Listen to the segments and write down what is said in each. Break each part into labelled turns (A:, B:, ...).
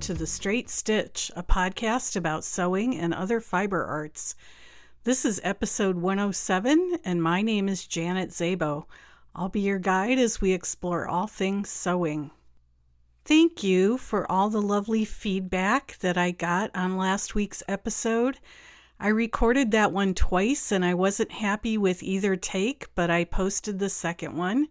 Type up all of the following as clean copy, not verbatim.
A: to The Straight Stitch, a podcast about sewing and other fiber arts. This is episode 107, and my name is Janet Szabo. I'll be your guide as we explore all things sewing. Thank you for all the lovely feedback that I got on last week's episode. I recorded that one twice, and I wasn't happy with either take, but I posted the second one.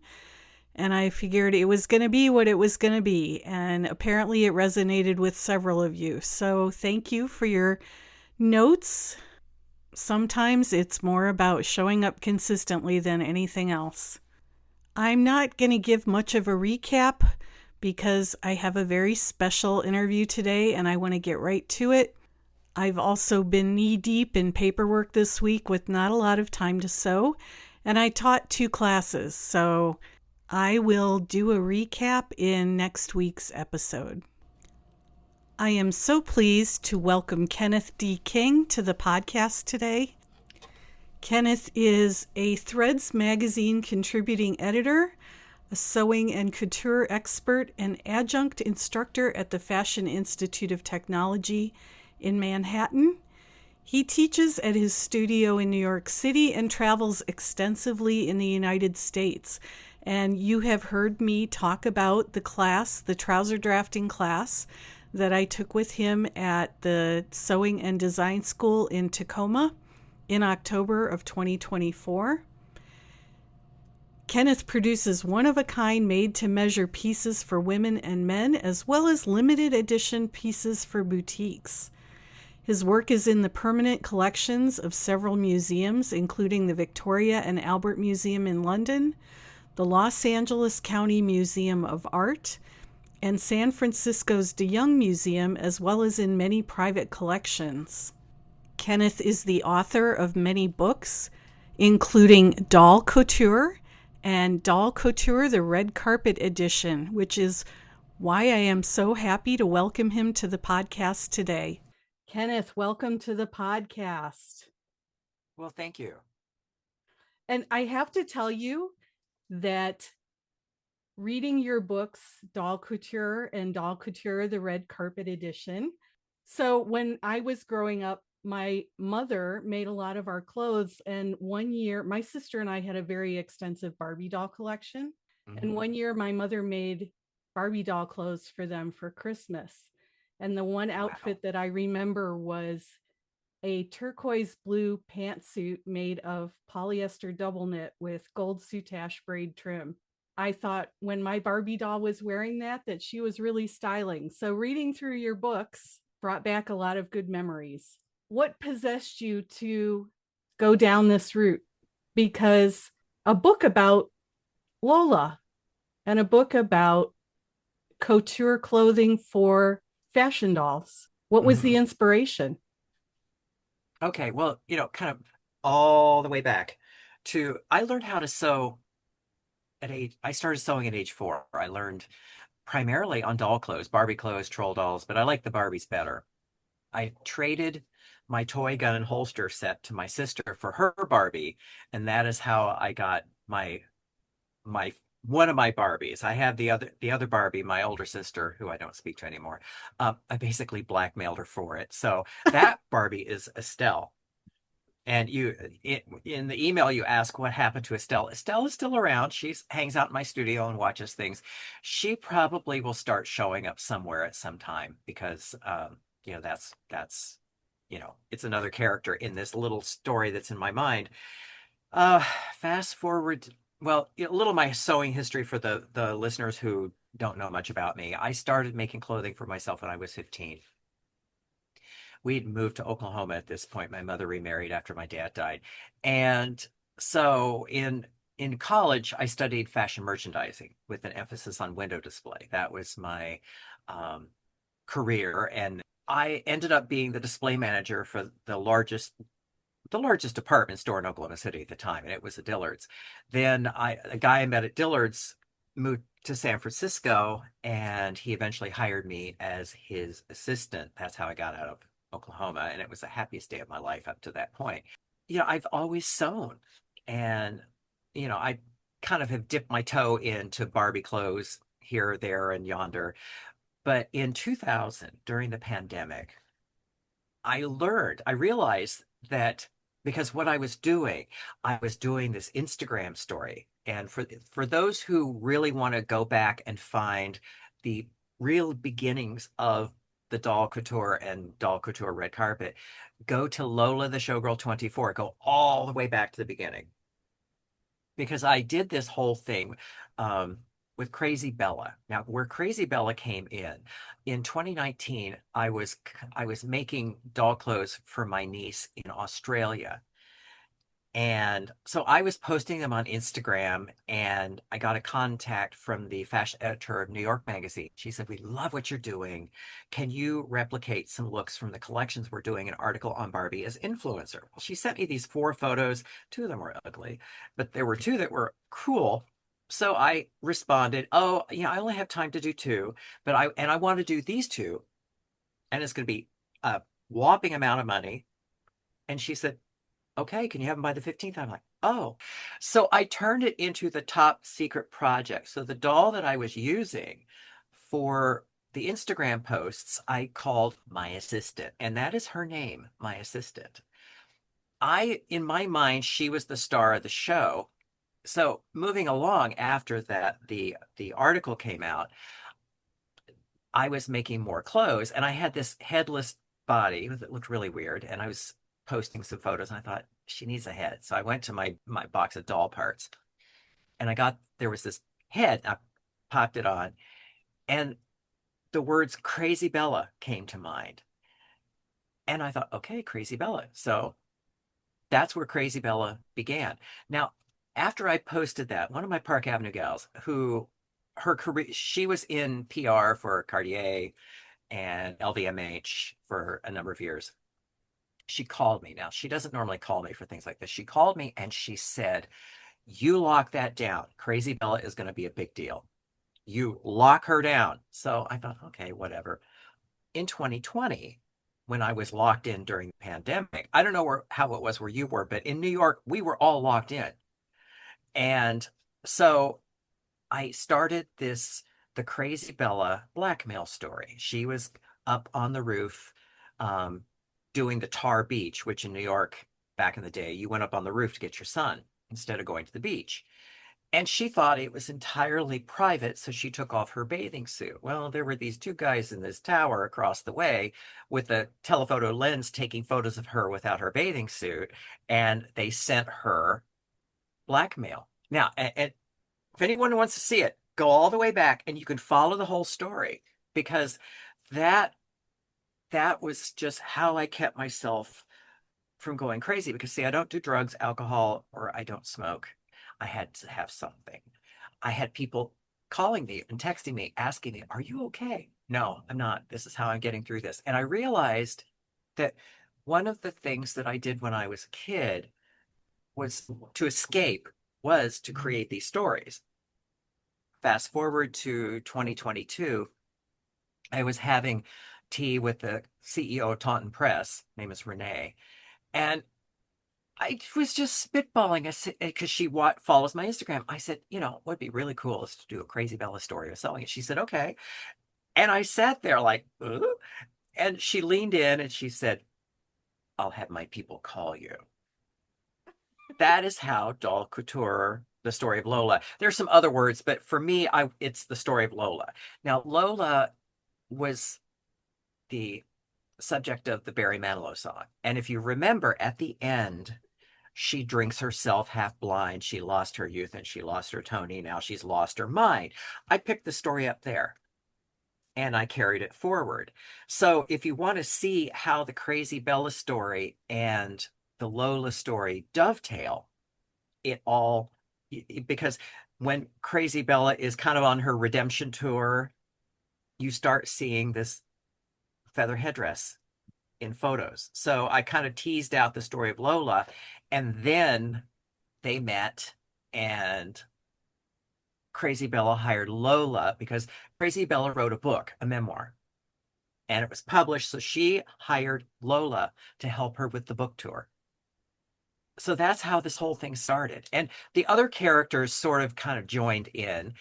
A: And I figured it was going to be what it was going to be. And apparently it resonated with several of you. So thank you for your notes. Sometimes it's more about showing up consistently than anything else. I'm not going to give much of a recap because I have a very special interview today and I want to get right to it. I've also been knee-deep in paperwork this week with not a lot of time to sew. And I taught 2 classes, so I will do a recap in next week's episode. I am so pleased to welcome Kenneth D. King to the podcast today. Kenneth is a Threads magazine contributing editor, a sewing and couture expert, and adjunct instructor at the Fashion Institute of Technology in Manhattan. He teaches at his studio in New York City and travels extensively in the United States. And you have heard me talk about the class, the trouser drafting class that I took with him at the Sewing and Design School in Tacoma in October of 2024. Kenneth produces one-of-a-kind made-to-measure pieces for women and men, as well as limited edition pieces for boutiques. His work is in the permanent collections of several museums, including the Victoria and Albert Museum in London, the Los Angeles County Museum of Art, and San Francisco's De Young Museum, as well as in many private collections. Kenneth is the author of many books, including Doll Couture and Doll Couture, the Red Carpet Edition, which is why I am so happy to welcome him to the podcast today. Kenneth, welcome to the podcast.
B: Well, thank you.
A: And I have to tell you that reading your books, Doll Couture and Doll Couture, the Red Carpet Edition. So when I was growing up, my mother made a lot of our clothes. And one year, my sister and I had a very extensive Barbie doll collection. Mm-hmm. And one year, my mother made Barbie doll clothes for them for Christmas. And the one outfit that I remember was a turquoise blue pantsuit made of polyester double knit with gold soutache braid trim. I thought when my Barbie doll was wearing that she was really styling. So reading through your books brought back a lot of good memories. What possessed you to go down this route? Because a book about Lola and a book about couture clothing for fashion dolls. What was the inspiration?
B: Okay, well, kind of all the way back to, I learned how to sew I started sewing at age 4. I learned primarily on doll clothes, Barbie clothes, troll dolls, but I like the Barbies better. I traded my toy gun and holster set to my sister for her Barbie, and that is how I got my one of my Barbies. I have the other Barbie, my older sister, who I don't speak to anymore. I basically blackmailed her for it. So that Barbie is Estelle. And in the email, you ask what happened to Estelle. Estelle is still around. She hangs out in my studio and watches things. She probably will start showing up somewhere at some time because, that's it's another character in this little story that's in my mind. Fast forward. Well, a little of my sewing history for the listeners who don't know much about me. I started making clothing for myself when I was 15. We'd moved to Oklahoma at this point. My mother remarried after my dad died. And so in college, I studied fashion merchandising with an emphasis on window display. That was my career. And I ended up being the display manager for the largest department store in Oklahoma City at the time, and it was a Dillard's. Then a guy I met at Dillard's moved to San Francisco, and he eventually hired me as his assistant. That's how I got out of Oklahoma, and it was the happiest day of my life up to that point. I've always sewn, and I kind of have dipped my toe into Barbie clothes here, there, and yonder. But in 2000, during the pandemic, I realized that because what I was doing this Instagram story. And for those who really want to go back and find the real beginnings of the doll couture and doll couture red carpet, go to Lola the Showgirl 24, go all the way back to the beginning. Because I did this whole thing um, with Crazy Bella. Now, where Crazy Bella came in 2019, I was making doll clothes for my niece in Australia, and so I was posting them on Instagram, and I got a contact from the fashion editor of New York Magazine. She said, "We love what you're doing. Can you replicate some looks from the collections we're doing an article on Barbie as influencer?" Well, she sent me these four photos. Two of them were ugly, but there were two that were cool. So I responded, "Oh, yeah, I only have time to do two, but I want to do these two, and it's going to be a whopping amount of money." And she said, "Okay, can you have them by the 15th?" I'm like, "Oh." So I turned it into the top secret project. So the doll that I was using for the Instagram posts, I called my assistant, and that is her name, my assistant. In my mind, she was the star of the show. So moving along after that, the article came out, I was making more clothes, and I had this headless body that looked really weird, and I was posting some photos, and I thought she needs a head. So I went to my box of doll parts, and there was this head. I popped it on, and the words "Crazy Bella" came to mind, and I thought, okay, Crazy Bella. So that's where Crazy Bella began. Now, after I posted that, one of my Park Avenue gals, who her career, she was in PR for Cartier and LVMH for a number of years. She called me. Now, she doesn't normally call me for things like this. She called me and she said, "You lock that down. Crazy Bella is going to be a big deal. You lock her down." So I thought, okay, whatever. In 2020, when I was locked in during the pandemic, I don't know how it was where you were, but in New York, we were all locked in. And so I started the Crazy Bella blackmail story. She was up on the roof um, doing the tar beach, which in New York back in the day, you went up on the roof to get your sun instead of going to the beach. And she thought it was entirely private, so she took off her bathing suit. Well, there were these two guys in this tower across the way with a telephoto lens taking photos of her without her bathing suit, and they sent her blackmail. Now, and if anyone wants to see it, go all the way back and you can follow the whole story because that that was just how I kept myself from going crazy because see, I don't do drugs, alcohol, or I don't smoke. I had to have something. I had people calling me and texting me asking me, "Are you okay?" No, I'm not. This is how I'm getting through this. And I realized that one of the things that I did when I was a kid was to escape was to create these stories. Fast forward to 2022, I was having tea with the CEO of Taunton Press, name is Renee, and I was just spitballing because follows my Instagram. I said, what would be really cool is to do a Crazy Bella story of selling it. She said, okay. And I sat there like, "Ooh." And she leaned in and she said, "I'll have my people call you." That is how Doll Couture, the story of Lola. There's some other words, but for me, it's the story of Lola. Now, Lola was the subject of the Barry Manilow song. And if you remember at the end, she drinks herself half blind. She lost her youth and she lost her Tony. Now she's lost her mind. I picked the story up there and I carried it forward. So if you want to see how the Crazy Bella story and the Lola story dovetail, it all, because when Crazy Bella is kind of on her redemption tour, you start seeing this feather headdress in photos. So I kind of teased out the story of Lola, and then they met, and Crazy Bella hired Lola because Crazy Bella wrote a book, a memoir, and it was published. So she hired Lola to help her with the book tour. So that's how this whole thing started. And the other characters sort of kind of joined in.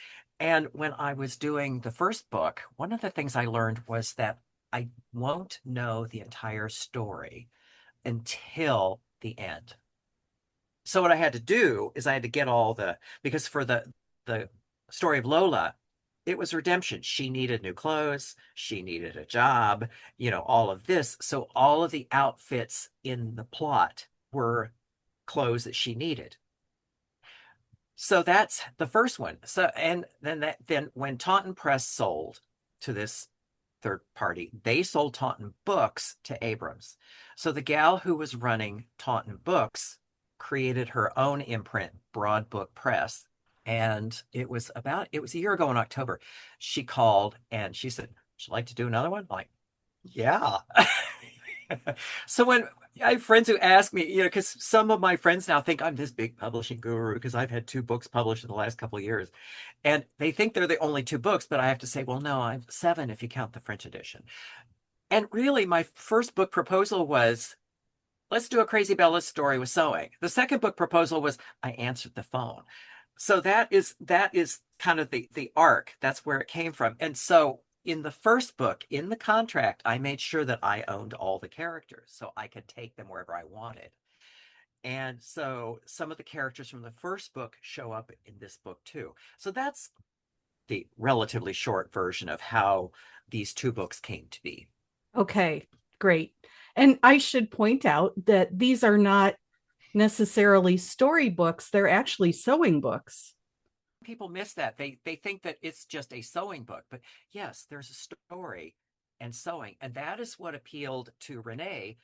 B: And when I was doing the first book, one of the things I learned was that I won't know the entire story until the end. So what I had to do is I had to get all the because for the story of Lola, it was redemption. She needed new clothes, she needed a job, all of this. So all of the outfits in the plot were clothes that she needed. So that's the first one. So and then when Taunton Press sold to this third party, they sold Taunton Books to Abrams. So the gal who was running Taunton Books created her own imprint, Broad Book Press. And it was a year ago in October. She called and she said, "Would you like to do another one?" I'm like, yeah. So when I have friends who ask me, because some of my friends now think I'm this big publishing guru because I've had two books published in the last couple of years. And they think they're the only two books, but I have to say, well, no, I'm seven if you count the French edition. And really, my first book proposal was, let's do a Crazy Bella story with sewing. The second book proposal was, I answered the phone. So that is kind of the arc. That's where it came from. And so in the first book, in the contract, I made sure that I owned all the characters so I could take them wherever I wanted. And so some of the characters from the first book show up in this book too. So that's the relatively short version of how these two books came to be.
A: Okay, great. And I should point out that these are not necessarily storybooks, they're actually sewing books.
B: People miss that. They think that it's just a sewing book, but yes, there's a story and sewing, and that is what appealed to Renee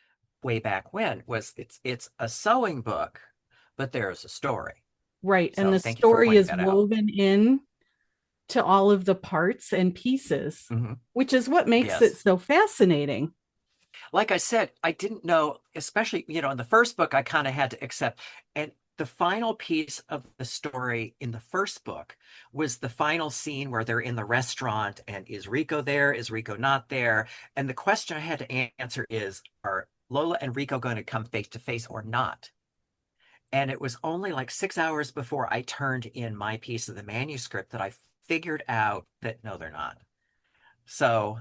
B: way back when was it's a sewing book, but there's a story.
A: Right. And
B: So
A: the
B: thank you for
A: story
B: pointing
A: is
B: that out.
A: woven in to all of the parts and pieces,
B: Hmm.
A: which is what makes it
B: Yes.
A: so fascinating.
B: Like I said, I didn't know, especially, in the first book, I kind of had to accept. And the final piece of the story in the first book was the final scene where they're in the restaurant and is Rico there? Is Rico not there? And the question I had to answer is, are Lola and Rico going to come face to face or not? And it was only like 6 hours before I turned in my piece of the manuscript that I figured out that no, they're not. So,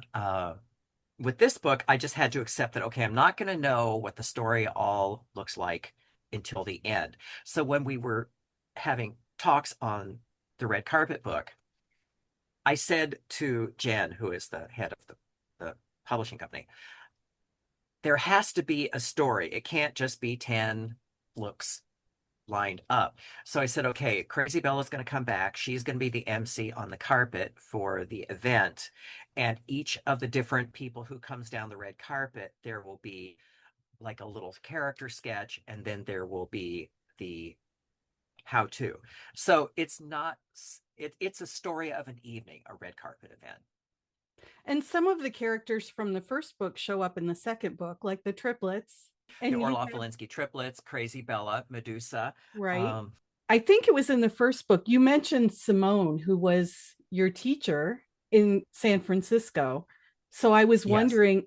B: with this book, I just had to accept that, okay, I'm not going to know what the story all looks like until the end. So when we were having talks on the red carpet book, I said to Jen, who is the head of the publishing company, there has to be a story. It can't just be 10 looks lined up. So I said, okay, Crazy Bella's going to come back. She's going to be the MC on the carpet for the event. And each of the different people who comes down the red carpet, there will be like a little character sketch, and then there will be the how to. So it's a story of an evening, a red carpet event.
A: And some of the characters from the first book show up in the second book, like the triplets.
B: The
A: And you
B: Orloff
A: have,
B: Valinsky triplets, Crazy Bella, Medusa.
A: right?
B: Um,
A: I think it was in the first book. You mentioned Simone, who was your teacher in San Francisco. So I was
B: yes,
A: wondering,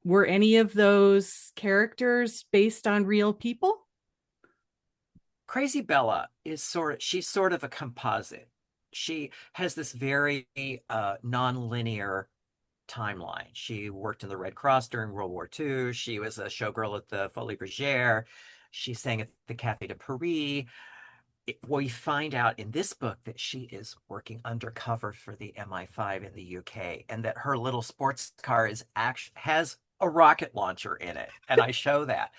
A: were any of those characters based on real people?
B: Crazy Bella she's sort of a composite. She has this very non-linear timeline. She worked in the Red Cross during World War II. She was a showgirl at the Folies Bergère. She sang at the Café de Paris. We find out in this book that she is working undercover for the MI5 in the UK, and that her little sports car has a rocket launcher in it, and I show that.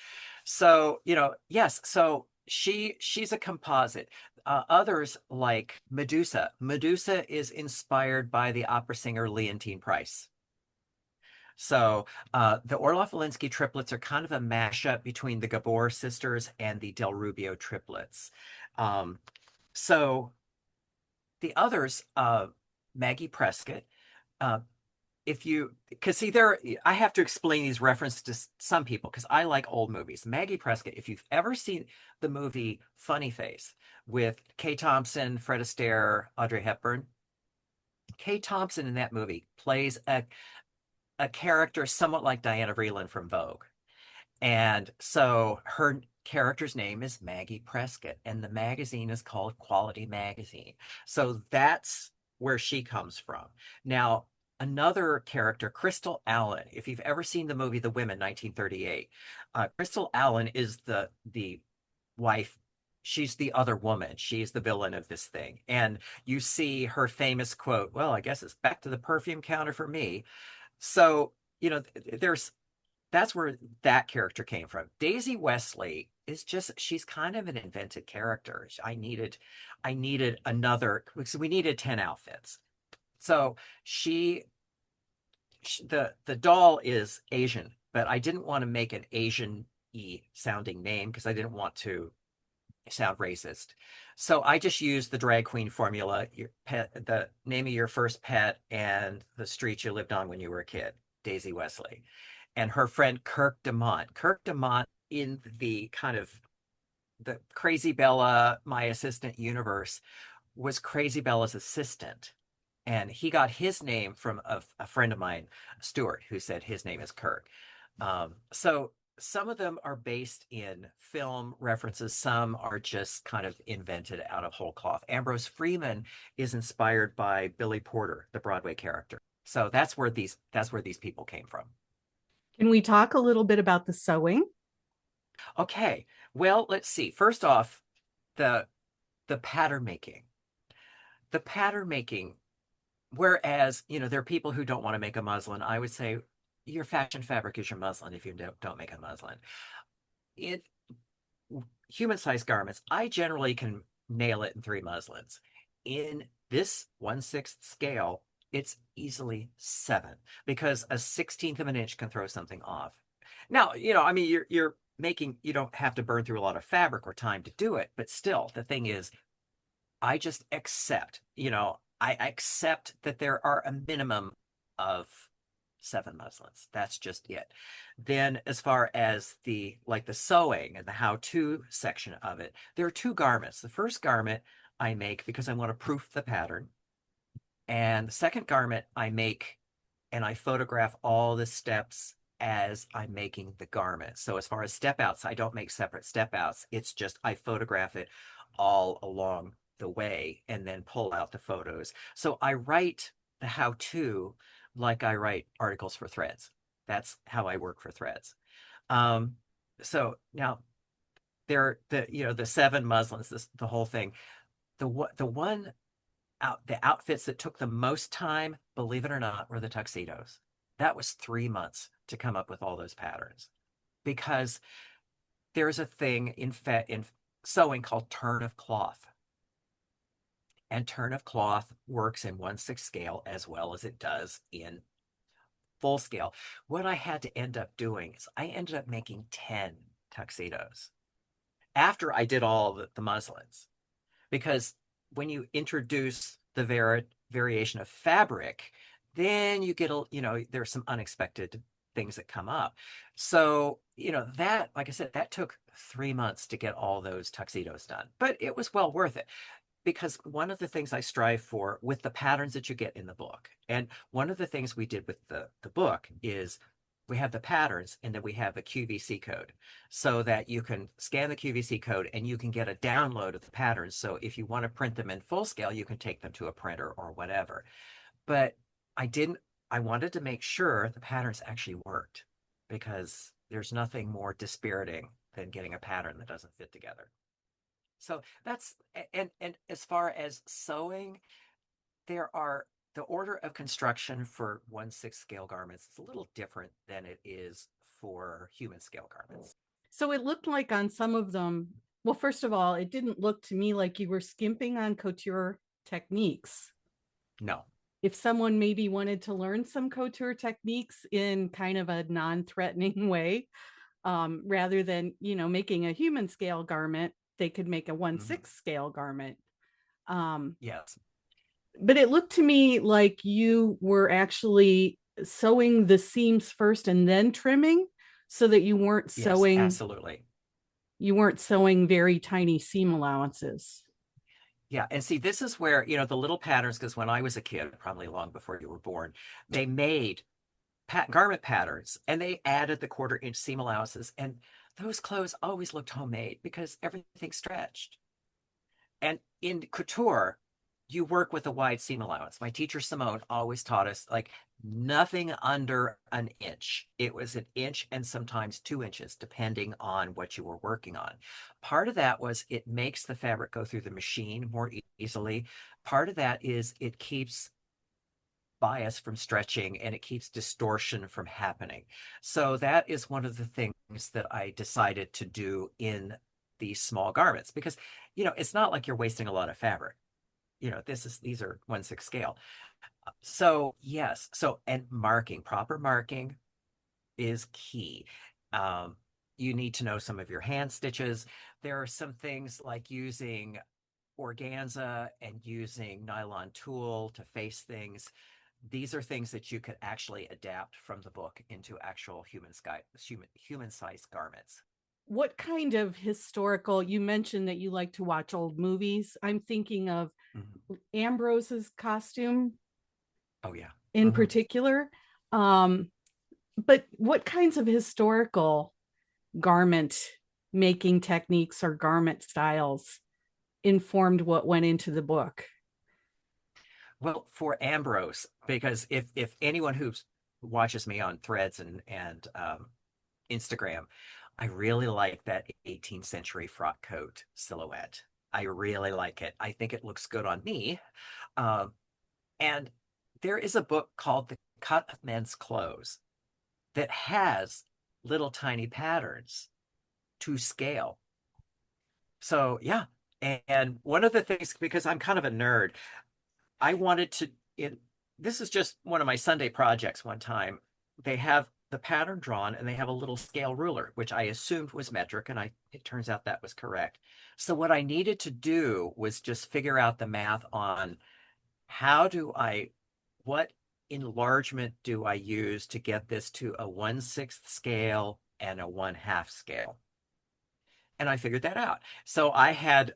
B: So, yes, so she's a composite. Others like Medusa. Medusa is inspired by the opera singer Leontine Price. So the Orloff Valinsky triplets are kind of a mashup between the Gabor sisters and the Del Rubio triplets. Um, so the others, Maggie Prescott, uh, if you, because see, I have to explain these references to some people because I like old movies. Maggie Prescott, if you've ever seen the movie Funny Face with Kay Thompson, Fred Astaire, Audrey Hepburn, Kay Thompson in that movie plays a character somewhat like Diana Vreeland from Vogue. And so her character's name is Maggie Prescott, and the magazine is called Quality Magazine. So that's where she comes from. Now, another character, Crystal Allen, if you've ever seen the movie The Women, 1938, Crystal Allen is the wife. She's the other woman. She's the villain of this thing. And you see her famous quote, well, I guess it's back to the perfume counter for me. So, there's that's where that character came from. Daisy Wesley is just she's kind of an invented character. I needed another because we needed 10 outfits. So she, the doll is Asian, but I didn't want to make an Asian-y sounding name because I didn't want to sound racist. So I just used the drag queen formula, your pet, the name of your first pet, and the street you lived on when you were a kid, Daisy Wesley. And her friend Kirk Demont. Kirk Demont in the kind of the Crazy Bella, my assistant universe, was Crazy Bella's assistant. And he got his name from a friend of mine, Stuart, who said his name is Kirk. So some of them are based in film references. Some are just kind of invented out of whole cloth. Ambrose Freeman is inspired by Billy Porter, the Broadway character. So that's where these people came from.
A: Can we talk a little bit about the sewing?
B: Okay, well, let's see. First off, the the pattern making. The pattern making, whereas, there are people who don't want to make a muslin, I would say your fashion fabric is your muslin if you don't make a muslin. In human sized garments, I generally can nail it in 3 muslins. In this 1/6 scale, it's easily 7 because a 16th of an inch can throw something off. Now, I mean, you're making, you don't have to burn through a lot of fabric or time to do it, but still, the thing is, I just accept, I accept that there are a minimum of 7 muslins. That's just it. Then, as far as the sewing and the how-to section of it, there are 2 garments. The first garment I make because I want to proof the pattern, and the second garment I make and I photograph all the steps as I'm making the garment. So as far as step outs, I don't make separate step outs. It's just I photograph it all along the way and then pull out the photos. So I write the how to like I write articles for Threads. That's how I work for Threads. Um, so now the 7 muslins, the whole thing. The outfits that took the most time, believe it or not, were the tuxedos. That was 3 months to come up with all those patterns because there's a thing in sewing called turn of cloth. And turn of cloth works in 1/6 scale as well as it does in full scale. What I had to end up doing is I ended up making 10 tuxedos after I did all the muslins because when you introduce the variation of fabric, then you get there's some unexpected things that come up. So, that, like I said, that took 3 months to get all those tuxedos done, but it was well worth it because one of the things I strive for with the patterns that you get in the book, and one of the things we did with the book is we have the patterns and then we have a QVC code so that you can scan the QVC code and you can get a download of the patterns. So if you want to print them in full scale, you can take them to a printer or whatever. But I didn't, I wanted to make sure the patterns actually worked because there's nothing more dispiriting than getting a pattern that doesn't fit together. So that's, and as far as sewing, there are the order of construction for 1/6 scale garments is a little different than it is for human scale garments.
A: So it looked like on some of them, well, first of all, it didn't look to me like you were skimping on couture techniques.
B: No.
A: If someone maybe wanted to learn some couture techniques in kind of a non-threatening way, rather than, making a human scale garment, they could make a 1/6 scale garment.
B: Yes.
A: But it looked to me like you were actually sewing the seams first and then trimming so that
B: Yes, absolutely.
A: you weren't sewing very tiny seam allowances.
B: Yeah, and see, this is where, the little patterns, because when I was a kid, probably long before you were born, they made garment patterns and they added the 1/4 inch seam allowances, and those clothes always looked homemade because everything stretched. And in couture, you work with a wide seam allowance. My teacher Simone always taught us like nothing under an inch. It was an inch and sometimes 2 inches, depending on what you were working on. Part of that was it makes the fabric go through the machine more easily. Part of that is it keeps bias from stretching and it keeps distortion from happening. So that is one of the things that I decided to do in these small garments because, it's not like you're wasting a lot of fabric. These are 1/6 scale. So yes, and marking, proper marking is key. Um, you need to know some of your hand stitches. There are some things like using organza and using nylon tulle to face things. These are things that you could actually adapt from the book into actual human sized garments.
A: What kind of historical, you mentioned that you like to watch old movies. I'm thinking of
B: Mhm.
A: Ambrose's costume
B: Oh yeah.
A: in
B: Mhm.
A: particular. Um, but what kinds of historical garment making techniques or garment styles informed what went into the book?
B: Well, for Ambrose, because if anyone who watches me on Threads and Instagram, I really like that 18th century frock coat silhouette. I really like it. I think it looks good on me. Um, and there is a book called The Cut of Men's Clothes that has little tiny patterns to scale. So yeah. And one of the things, because I'm kind of a nerd, I wanted to it this is just one of my Sunday projects one time. They have the pattern drawn and they have a little scale ruler, which I assumed was metric, and it turns out that was correct. So what I needed to do was just figure out the math on how do I what enlargement do I use to get this to a 1/6 scale and a 1/2 scale. And I figured that out. So I had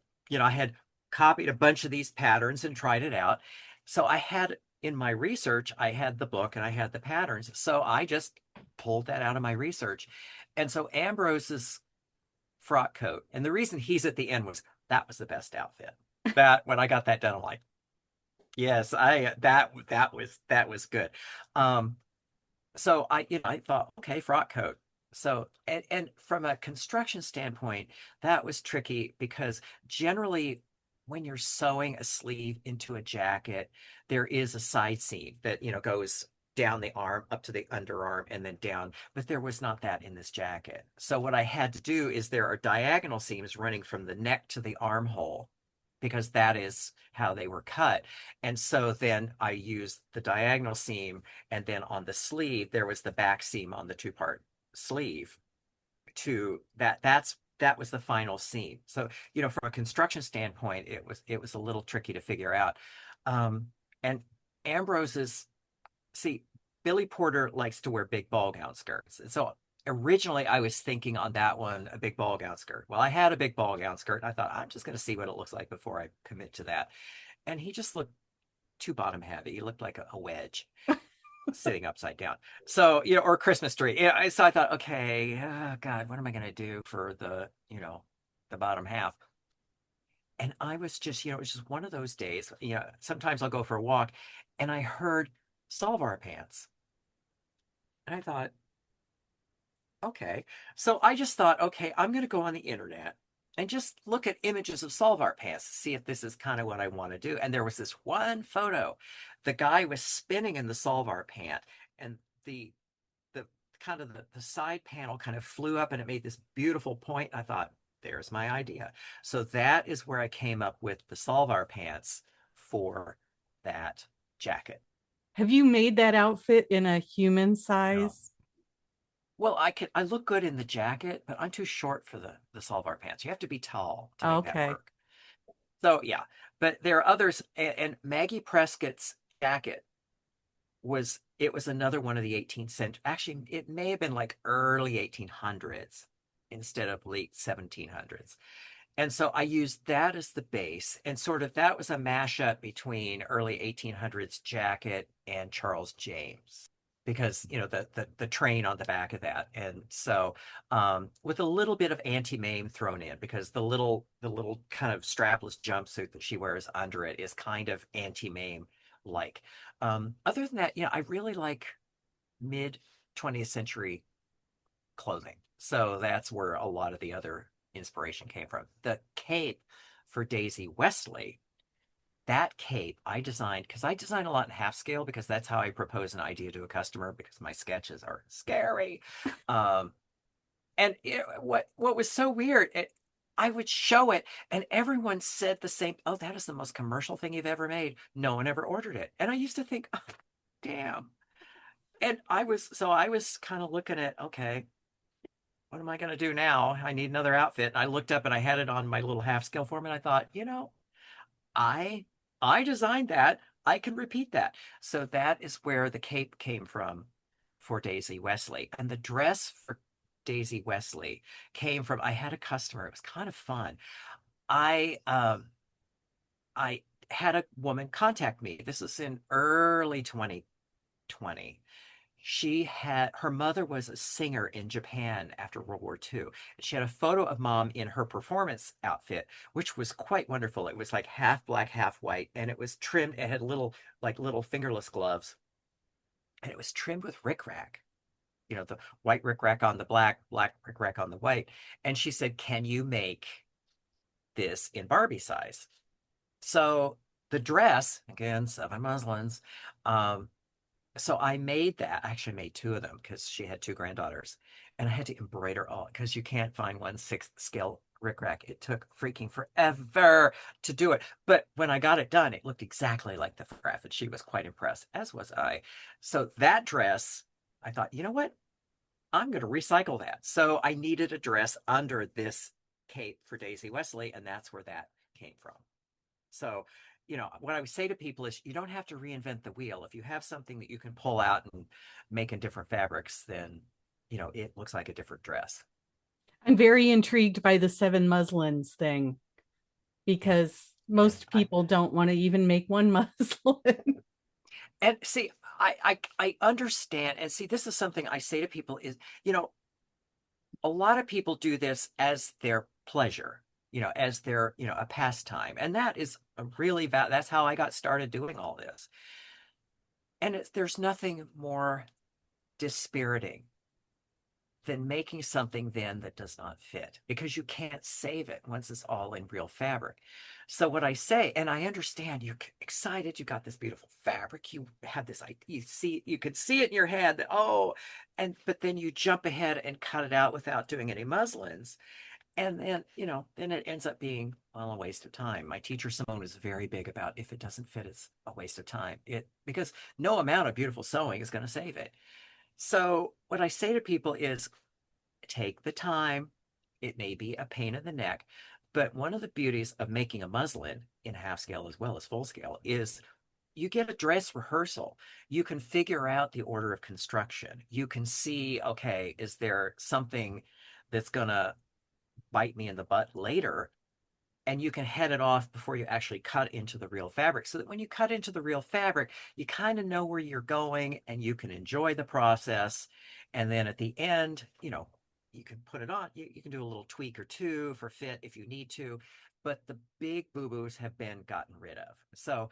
B: copied a bunch of these patterns and tried it out. So I had in my research, I had the book and I had the patterns. So I just pulled that out of my research. And so Ambrose's frock coat, and the reason he's at the end was that was the best outfit. That when I got that done, I'm like, yes, that was good. Um, so I thought, okay, frock coat. So and from a construction standpoint, that was tricky because generally when you're sewing a sleeve into a jacket, there is a side seam that, goes down the arm up to the underarm and then down, but there was not that in this jacket. So what I had to do is there are diagonal seams running from the neck to the armhole because that is how they were cut. And so then I used the diagonal seam, and then on the sleeve, there was the back seam on the two-part sleeve to that was the final seam. So, from a construction standpoint, it was a little tricky to figure out. And Ambrose's see, Billy Porter likes to wear big ball gown skirts. And so originally I was thinking on that one, a big ball gown skirt. Well, I had a big ball gown skirt, and I thought I'm just going to see what it looks like before I commit to that. And he just looked too bottom heavy. He looked like a wedge sitting upside down. So, or a Christmas tree. Yeah, so I thought, okay, God, what am I going to do for the bottom half? And I was just, it was just one of those days. Sometimes I'll go for a walk and I heard Salvar pants. And I thought, okay. So I just thought, okay, I'm going to go on the internet and just look at images of Solvar pants to see if this is kind of what I want to do. And there was this one photo. The guy was spinning in the Solvar pant, and the kind of the side panel kind of flew up and it made this beautiful point. I thought, there's my idea. So that is where I came up with the Solvar pants for that jacket.
A: Have you made that outfit in a human
B: No.
A: size?
B: Well, I look good in the jacket, but I'm too short for the Salvar pants. You have to be tall to make that
A: Okay.
B: work. So yeah, but there are others, and Maggie Prescott's jacket was another one of the 18th century. Actually, it may have been like early 1800s instead of late 1700s. And so I used that as the base, and sort of that was a mashup between early 1800s jacket and Charles James because the train on the back of that. And so with a little bit of anti-mame thrown in, because the little kind of strapless jumpsuit that she wears under it is kind of anti-mame like. Other than that, I really like mid 20th century clothing. So that's where a lot of the other inspiration came from. The cape for Daisy Wesley, that cape I designed because I design a lot in half scale because that's how I propose an idea to a customer because my sketches are scary. Um, and what was so weird, I would show it and everyone said the same, oh, that is the most commercial thing you've ever made. No one ever ordered it. And I used to think, oh, damn. And I was kind of looking at, okay, what am I going to do now? I need another outfit. And I looked up and I had it on my little half scale form and I thought, I I designed that. I can repeat that. So that is where the cape came from for Daisy Wesley. And the dress for Daisy Wesley came from I had a customer. It was kind of fun. I had a woman contact me. This is in early 2020. Her mother was a singer in Japan after World War II. She had a photo of mom in her performance outfit, which was quite wonderful. It was like half black, half white, and it was trimmed. It had little fingerless gloves, and it was trimmed with rickrack. The white rickrack on the black, black rickrack on the white. And she said, "Can you make this in Barbie size?" So the dress, again, 7 muslins, um, so I made that. I actually made two of them because she had two granddaughters, and I had to embroider all because you can't find 1/6 scale rickrack. It took freaking forever to do it, but when I got it done, it looked exactly like the photograph, and she was quite impressed, as was I. So that dress, I thought, you know what? I'm going to recycle that. So I needed a dress under this cape for Daisy Wesley, and that's where that came from. So, what I would say to people is you don't have to reinvent the wheel. If you have something that you can pull out and make in different fabrics, then, it looks like a different dress.
A: I'm very intrigued by the 7 muslins thing
B: Yeah.
A: because
B: And
A: most people don't want to even make one muslin.
B: see, I understand. And see, this is something I say to people is, a lot of people do this as their pleasure, as their, a pastime. And that is a really that's how I got started doing all this. And there's nothing more dispiriting than making something then that does not fit because you can't save it once it's all in real fabric. So what I say, and I understand you're excited, you got this beautiful fabric, you have this, you could see it in your head that, oh, but then you jump ahead and cut it out without doing any muslins. And then, then it ends up being, well, a waste of time. My teacher, Simone, is very big about if it doesn't fit, it's a waste of time. Because no amount of beautiful sewing is going to save it. So what I say to people is take the time. It may be a pain in the neck, but one of the beauties of making a muslin in half scale as well as full scale is you get a dress rehearsal. You can figure out the order of construction. You can see, okay, is there something that's going to bite me in the butt later? And you can head it off before you actually cut into the real fabric so that when you cut into the real fabric, you kind of know where you're going and you can enjoy the process. And then at the end, you can put it on. You can do a little tweak or two for fit if you need to, but the big boo-boos have been gotten rid of. So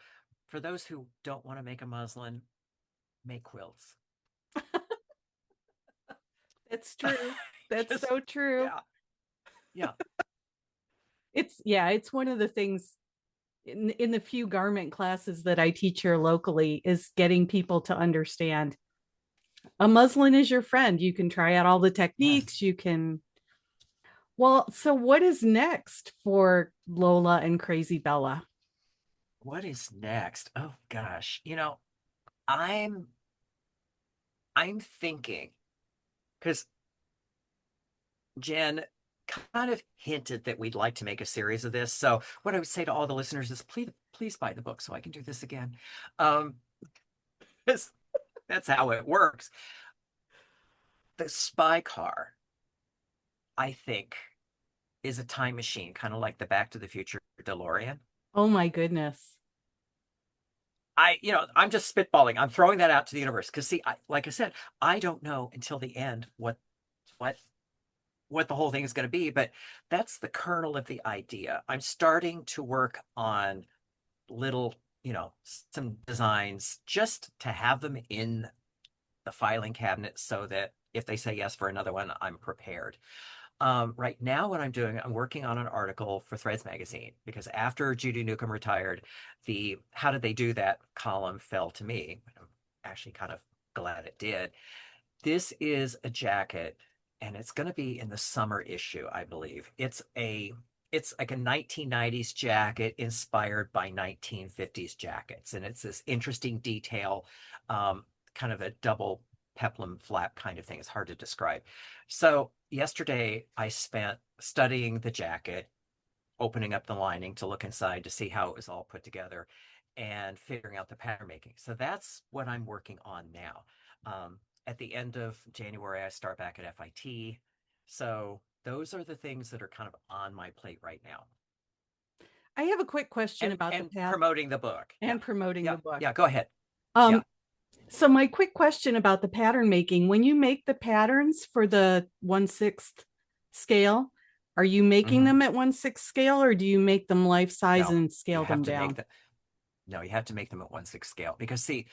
B: for those who don't want to make a muslin, make quilts.
A: That's true. That's
B: Just,
A: so true.
B: yeah, yeah.
A: It's one of the things in the few garment classes that I teach here locally is getting people to understand a muslin is your friend. You can try out all the
B: Yes.
A: techniques. You can, well, so what is next for Lola and Crazy Bella?
B: What is next? Oh gosh. I'm I'm thinking because Jen kind of hinted that we'd like to make a series of this. So what I would say to all the listeners is please buy the book so I can do this again. Um, that's how it works. The spy car, I think, is a time machine, kind of like the Back to the Future DeLorean.
A: Oh my goodness.
B: I'm just spitballing. I'm throwing that out to the universe because, see, like I said, I don't know until the end what what the whole thing is going to be, but that's the kernel of the idea. I'm starting to work on little, some designs just to have them in the filing cabinet so that if they say yes for another one, I'm prepared. Right now, what I'm doing, I'm working on an article for Threads magazine because after Judy Newcomb retired, the How Did They Do That column fell to me. I'm actually kind of glad it did. This is a jacket, and it's going to be in the summer issue, I believe. It's like a 1990s jacket inspired by 1950s jackets, and it's this interesting detail, kind of a double peplum flap kind of thing. It's hard to describe. So yesterday I spent studying the jacket, opening up the lining to look inside to see how it was all put together and figuring out the pattern making. So that's what I'm working on now. At the end of January, I start back at FIT. So those are the things that are kind of on my plate right now.
A: I have a quick question about the
B: And
A: path
B: promoting the book. Yeah.
A: and promoting
B: Yeah.
A: the book.
B: Yeah. Go ahead.
A: Um,
B: Yeah.
A: so my quick question about the pattern making, when you make the patterns for the 1/6 scale, are you making
B: Hmm.
A: them at 1/6 scale or do you make them life size
B: No,
A: and
B: you
A: scale
B: have
A: them
B: to make
A: down?
B: them. No, you have to make them at 1/6 scale because, see,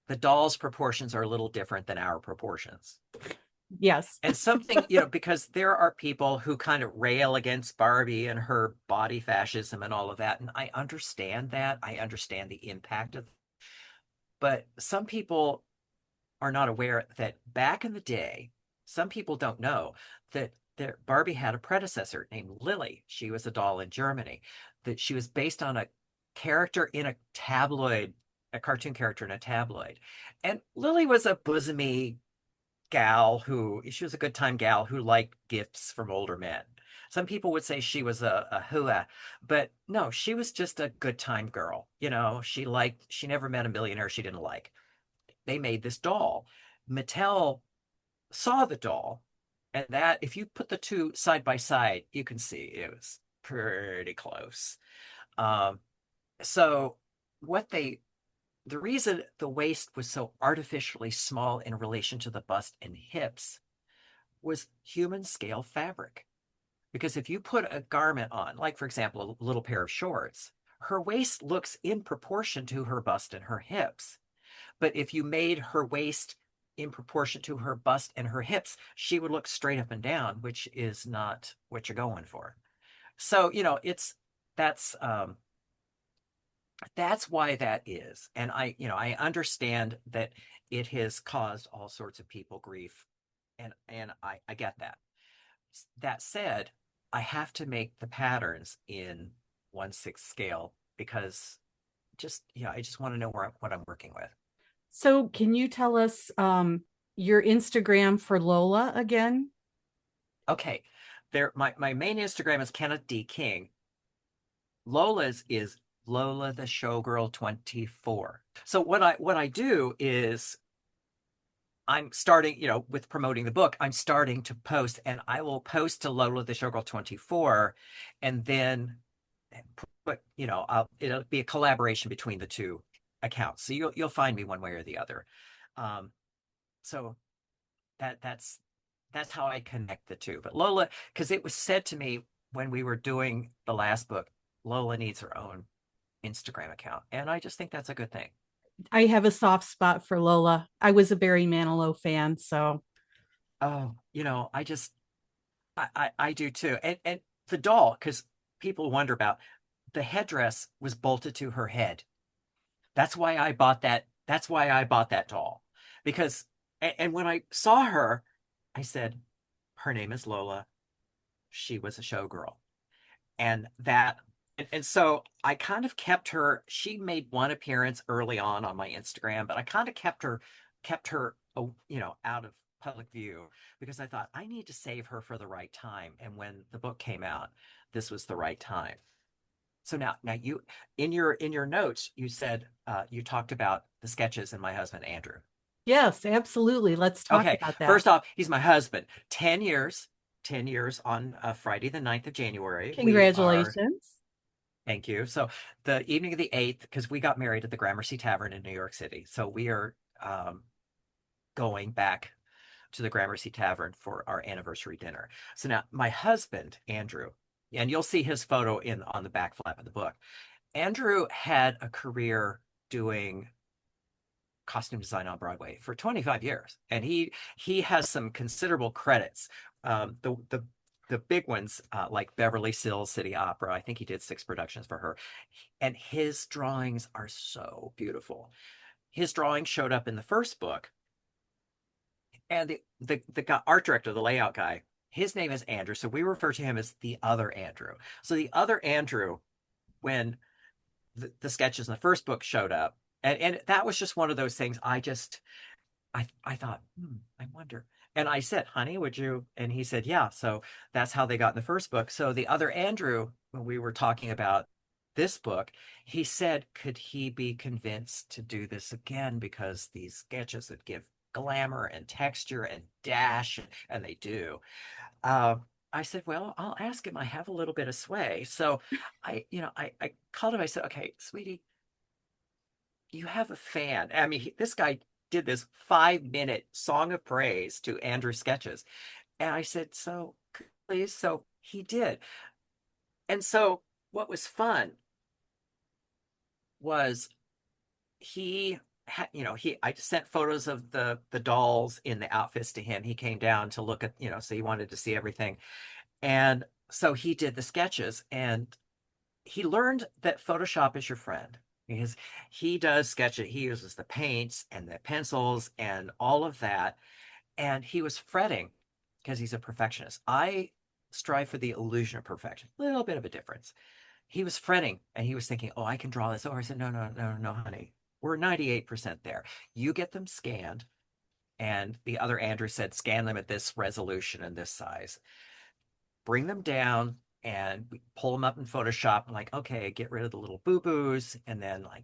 B: the doll's proportions are a little different than our proportions.
A: Yes.
B: And something, because there are people who kind of rail against Barbie and her body fascism and all of that. And I understand that. I understand the impact of, but some people are not aware that back in the day, some people don't know that Barbie had a predecessor named Lily. She was a doll in Germany, that she was based on a character in a tabloid, a cartoon character in a tabloid. And Lily was a bosomy gal who she was a good time gal who liked gifts from older men. Some people would say she was a hua, but no, she was just a good time girl. She never met a millionaire she didn't like. They made this doll. Mattel saw the doll, and that if you put the two side by side, you can see it was pretty close. Um, so what they the reason the waist was so artificially small in relation to the bust and hips was human scale fabric. Because if you put a garment on, like for example, a little pair of shorts, her waist looks in proportion to her bust and her hips. But if you made her waist in proportion to her bust and her hips, she would look straight up and down, which is not what you're going for. So, that's um that's why that is. And I understand that it has caused all sorts of people grief. And I get that. That said, I have to make the patterns in 1/6 scale because I just want to know what I'm working with.
A: So can you tell us your Instagram for Lola again?
B: Okay. My main Instagram is Kenneth D. King. Lola's is Lola the Showgirl 24. So what I do is I'm starting, with promoting the book, I'm starting to post and I will post to Lola the Showgirl 24 and then put, it'll be a collaboration between the two accounts. So you'll find me one way or the other. Um, so that's how I connect the two. But Lola, because it was said to me when we were doing the last book, Lola needs her own Instagram account. And I just think that's a good thing.
A: I have a soft spot for Lola. I was a Barry Manilow fan, so
B: Oh, I do too. And the doll, because people wonder about the headdress was bolted to her head. That's why I bought that. That's why I bought that doll. Because and when I saw her, I said, her name is Lola. She was a showgirl. And so I kind of kept her. She made one appearance early on my Instagram, but I kind of kept her out of public view because I thought I need to save her for the right time. And when the book came out, this was the right time. So now you in your notes you said you talked about the sketches and my husband Andrew.
A: yes, absolutely. Let's talk
B: Okay,
A: about that.
B: first off, he's my husband. 10 years, 10 years on Friday the 9th of January. We are
A: Congratulations.
B: Thank you. So the evening of the 8th, because we got married at the Gramercy Tavern in New York City. So we are going back to the Gramercy Tavern for our anniversary dinner. So now my husband, Andrew, and you'll see his photo in on the back flap of the book. Andrew had a career doing costume design on Broadway for 25 years, and he has some considerable credits. The big ones, like Beverly Sills City Opera. I think he did 6 productions for her, and his drawings are so beautiful. His drawings showed up in the first book, and the guy, art director, the layout guy, his name is Andrew, so we refer to him as the other Andrew. So the other Andrew, when the sketches in the first book showed up, and that was just one of those things. I thought, I wonder. And I said, honey, would you? And he said, yeah. So that's how they got in the first book. So the other Andrew, when we were talking about this book, he said, could he be convinced to do this again? Because these sketches would give glamour and texture and dash, and they do. Uh, I said, well, I'll ask him. I have a little bit of sway. So I called him. I said, okay, sweetie, you have a fan. I mean, this guy did this 5-minute song of praise to Andrew's sketches. And I said, so please. So he did. And so what was fun was he had, I sent photos of the dolls in the outfits to him. He came down to look at, so he wanted to see everything. And so he did the sketches, and he learned that Photoshop is your friend because he does sketch it. He uses the paints and the pencils and all of that. And he was fretting because he's a perfectionist. I strive for the illusion of perfection, a little bit of a difference. He was fretting and he was thinking, oh, I can draw this over. I said, no, no, no, no, honey. We're 98% there. You get them scanned. And the other Andrew said, scan them at this resolution and this size. Bring them down, and we pull them up in Photoshop. I'm like, okay, get rid of the little boo-boos. And then like,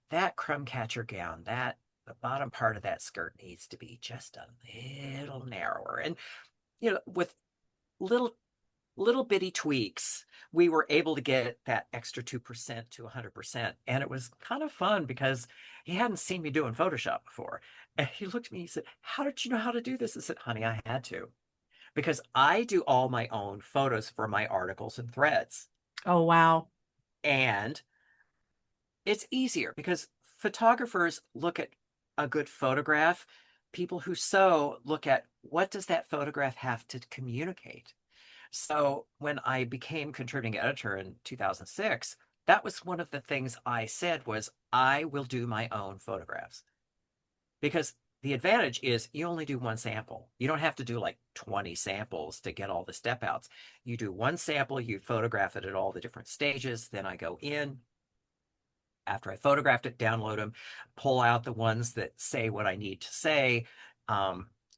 B: that crumb catcher gown, that the bottom part of that skirt needs to be just a little narrower. And, with little bitty tweaks, we were able to get that extra 2% to 100%. And it was kind of fun because he hadn't seen me doing Photoshop before. And he looked at me, he said, how did you know how to do this? I said, honey, I had to, because I do all my own photos for my articles and threads.
A: Oh, wow.
B: And it's easier because photographers look at a good photograph. People who sew look at what does that photograph have to communicate. So when I became contributing editor in 2006, that was one of the things I said was I will do my own photographs, because the advantage is you only do one sample. You don't have to do like 20 samples to get all the step outs. You do one sample, you photograph it at all the different stages. Then I go in after I photographed it, download them, pull out the ones that say what I need to say,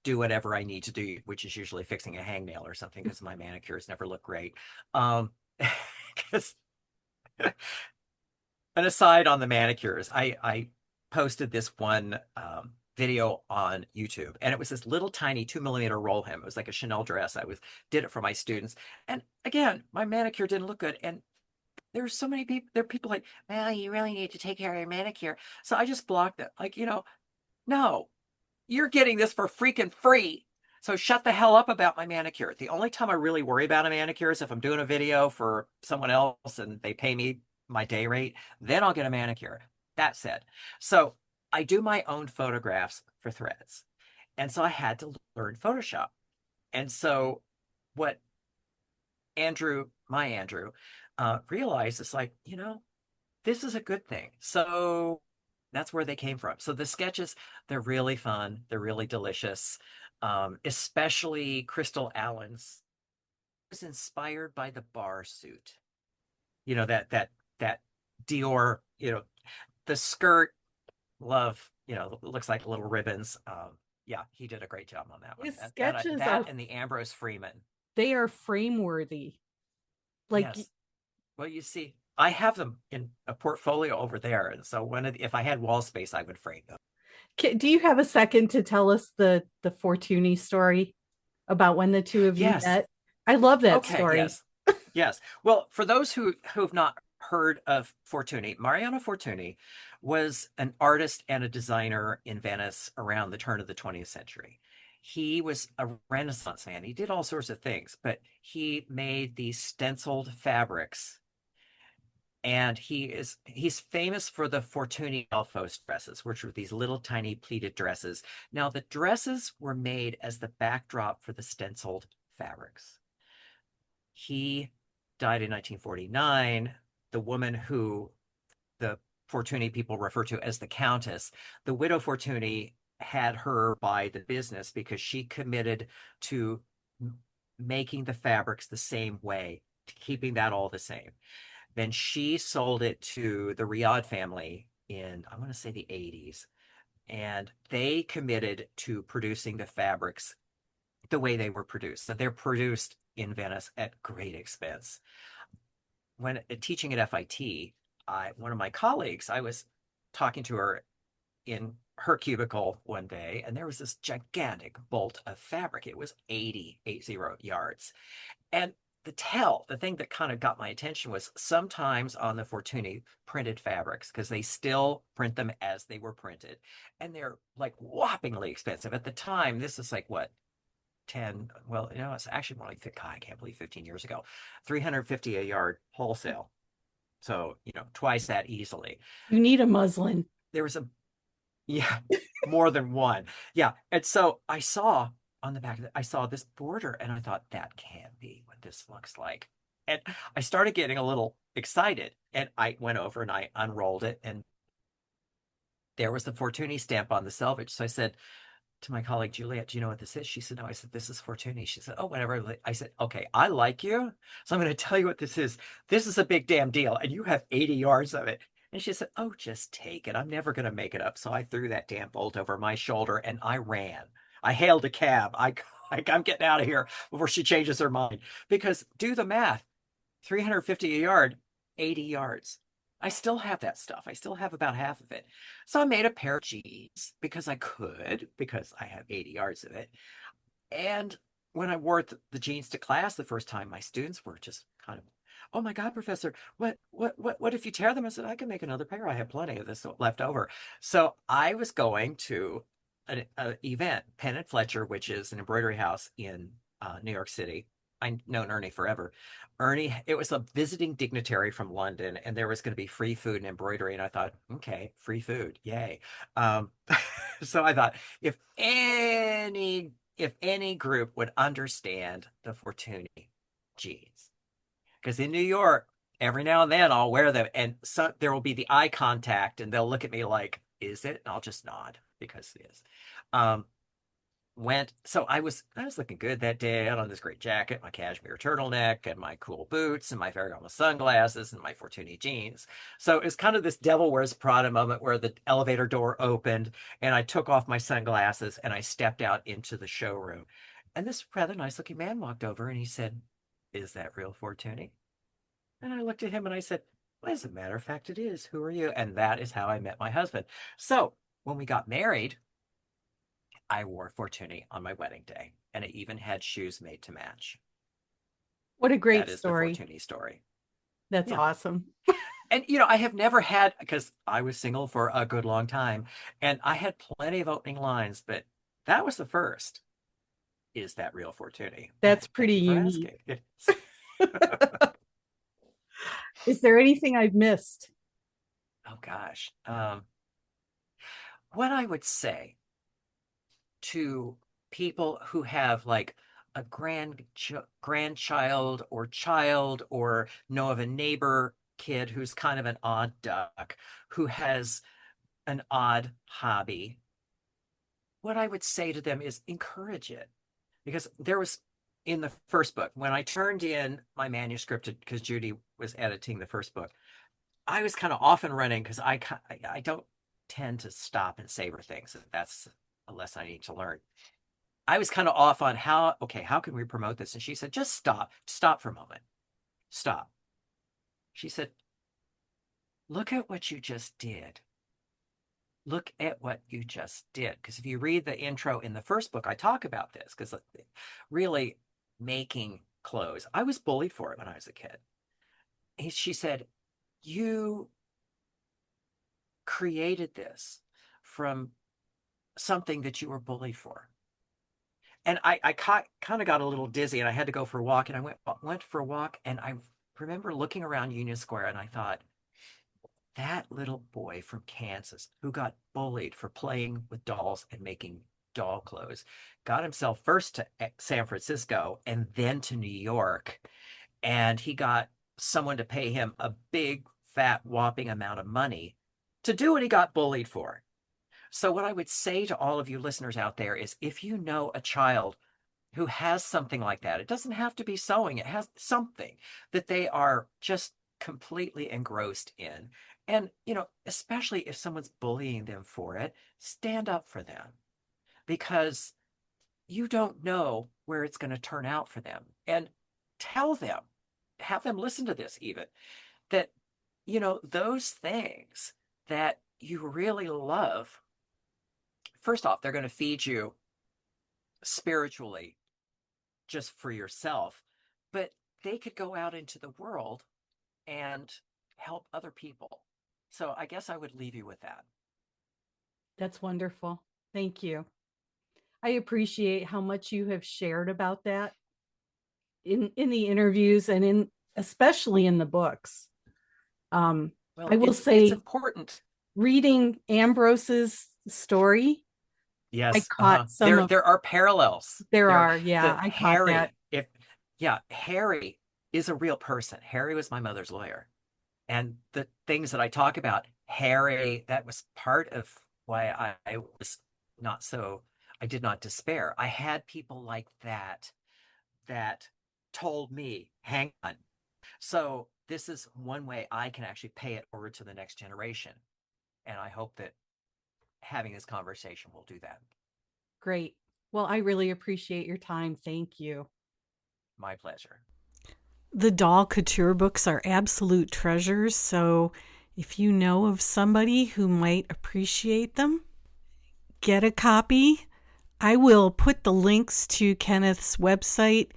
B: do whatever I need to do, which is usually fixing a hangnail or something because my manicures never look great. Because an aside on the manicures, I posted this one video on YouTube, and it was this little tiny 2 millimeter roll hem. It was like a Chanel dress. Did it for my students, and again, my manicure didn't look good. And there's so many people. There are people like, well, you really need to take care of your manicure. So I just blocked it. Like, no, you're getting this for freaking free. So shut the hell up about my manicure. The only time I really worry about a manicure is if I'm doing a video for someone else and they pay me my day rate, then I'll get a manicure. That said, so I do my own photographs for threads. And so I had to learn Photoshop. And so what my Andrew, realized is like, this is a good thing. So that's where they came from. So the sketches, they're really fun. They're really delicious. Especially Crystal Allen's. It was inspired by the bar suit. That Dior, the skirt, love, looks like little ribbons. Yeah, he did a great job on that one.
A: His sketches
B: and the Ambrose Freeman.
A: They are frame worthy. Like,
B: yes. Well, you see, I have them in a portfolio over there, and so if I had wall space, I would frame them.
A: do you have a second to tell us the Fortuny story about when the two of you
B: Yes.
A: met? I love that
B: Okay.
A: story.
B: Yes. Yes. Well, for those who've not heard of Fortuny. Mariano Fortuny was an artist and a designer in Venice around the turn of the 20th century. He was a Renaissance man. He did all sorts of things, but he made these stenciled fabrics, and he's famous for the Fortuny Elfos dresses, which were these little tiny pleated dresses. Now, the dresses were made as the backdrop for the stenciled fabrics. He died in 1949. The woman who the Fortuny people refer to as the Countess, the widow Fortuny, had her buy the business because she committed to making the fabrics the same way, to keeping that all the same. Then she sold it to the Riyadh family in, I want to say, the 80s. And they committed to producing the fabrics the way they were produced. So they're produced in Venice at great expense. When teaching at FIT, one of my colleagues, I was talking to her in her cubicle one day, and there was this gigantic bolt of fabric. It was 80 yards. And the thing that kind of got my attention was sometimes on the Fortuny printed fabrics, because they still print them as they were printed. And they're like whoppingly expensive. At the time, this is like what, 10, well, it's actually more like, God, I can't believe 15 years ago, 350 a yard wholesale. So, twice that easily.
A: You need a muslin.
B: There was yeah, more than one. Yeah. And so I saw on the back of it, I saw this border and I thought, that can't be what this looks like. And I started getting a little excited, and I went over and I unrolled it, and there was the Fortuny stamp on the selvage. So I said to my colleague, Juliet, do you know what this is? She said, no. I said, this is Fortuny. She said, oh, whatever. I said, okay, I like you, so I'm going to tell you what this is. This is a big damn deal, and you have 80 yards of it. And she said, oh, just take it. I'm never going to make it up. So I threw that damn bolt over my shoulder and I ran. I hailed a cab. I'm getting out of here before she changes her mind. Because do the math, 350 a yard, 80 yards. I still have that stuff. I still have about half of it. So I made a pair of jeans because I could, because I have 80 yards of it. And when I wore the jeans to class the first time, my students were just kind of, oh my God, professor, what if you tear them? I said, I can make another pair. I have plenty of this left over. So I was going to an event, Penn and Fletcher, which is an embroidery house in New York City. I've known Ernie forever. Ernie, it was a visiting dignitary from London, and there was going to be free food and embroidery. And I thought, okay, free food, yay. Um, so I thought, if any group would understand the Fortuny jeans, because in New York, every now and then I'll wear them, and so there will be the eye contact, and they'll look at me like, "Is it?" And I'll just nod because it is. Um, so I was looking good that day. I had on this great jacket, my cashmere turtleneck, and my cool boots, and my Ferragamo sunglasses, and my Fortuny jeans. So it's kind of this Devil Wears Prada moment where the elevator door opened, and I took off my sunglasses and I stepped out into the showroom, and this rather nice looking man walked over and he said, "Is that real Fortuny?" And I looked at him and I said, well, as a matter of fact, it is. Who are you? And that is how I met my husband. So when we got married, I wore Fortuny on my wedding day, and I even had shoes made to match.
A: What a great
B: That is the
A: story.
B: Fortuny story.
A: That's
B: Yeah.
A: awesome.
B: And, I have never had, because I was single for a good long time, and I had plenty of opening lines, but that was the first. Is that real Fortuny? Well,
A: That's
B: thank
A: pretty
B: you for
A: unique.
B: asking.
A: Is there anything I've missed?
B: Oh, gosh. What I would say to people who have like a grandchild or child, or know of a neighbor kid who's kind of an odd duck, who has an odd hobby, what I would say to them is encourage it. Because there was, in the first book, when I turned in my manuscript, because Judy was editing the first book, I was kind of off and running because I don't tend to stop and savor things. That's a lesson I need to learn. I was kind of off on how can we promote this? And she said, just stop for a moment. Stop. She said, look at what you just did. Look at what you just did. Because if you read the intro in the first book, I talk about this, because really making clothes, I was bullied for it when I was a kid. She said, you created this from something that you were bullied for. And I kind of got a little dizzy and I had to go for a walk. And I went for a walk and I remember looking around Union Square and I thought, that little boy from Kansas who got bullied for playing with dolls and making doll clothes got himself first to San Francisco and then to New York. And he got someone to pay him a big, fat, whopping amount of money to do what he got bullied for. So, what I would say to all of you listeners out there is if you know a child who has something like that, it doesn't have to be sewing, it has something that they are just completely engrossed in. And, especially if someone's bullying them for it, stand up for them because you don't know where it's going to turn out for them. And tell them, have them listen to this even, that, those things that you really love, first off, they're going to feed you spiritually just for yourself, but they could go out into the world and help other people. So I guess I would leave you with that.
A: That's wonderful. Thank you. I appreciate how much you have shared about that in the interviews and especially in the books.
B: Well,
A: I will say
B: it's important.
A: Reading Ambrose's story, I
B: Yes,
A: caught some of
B: there are parallels.
A: there are, yeah,
B: The
A: I caught that.
B: Harry is a real person. Harry was my mother's lawyer. And the things that I talk about, Harry, that was part of why I was not so, I did not despair. I had people like that told me, hang on. So this is one way I can actually pay it forward to the next generation. And I hope that having this conversation will do that.
A: Great. Well, I really appreciate your time. Thank you.
B: My pleasure.
A: The doll couture books are absolute treasures. So if you know of somebody who might appreciate them, get a copy. I will put the links to Kenneth's website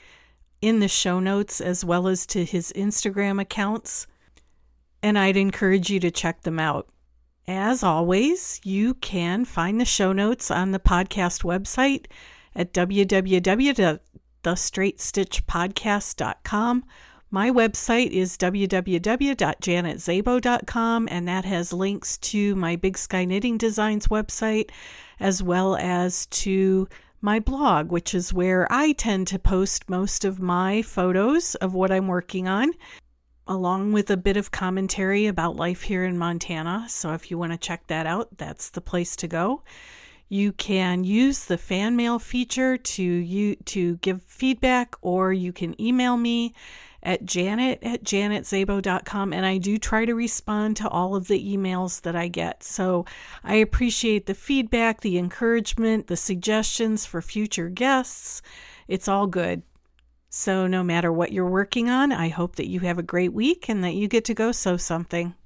A: in the show notes as well as to his Instagram accounts, and I'd encourage you to check them out. As always, you can find the show notes on the podcast website at www.thestraightstitchpodcast.com. My website is www.janetzabo.com, and that has links to my Big Sky Knitting Designs website as well as to my blog, which is where I tend to post most of my photos of what I'm working on, along with a bit of commentary about life here in Montana. So if you want to check that out, that's the place to go. You can use the fan mail feature to give feedback, or you can email me at janet@janetzabo.com, and I do try to respond to all of the emails that I get. So I appreciate the feedback, the encouragement, the suggestions for future guests. It's all good. So no matter what you're working on, I hope that you have a great week and that you get to go sew something.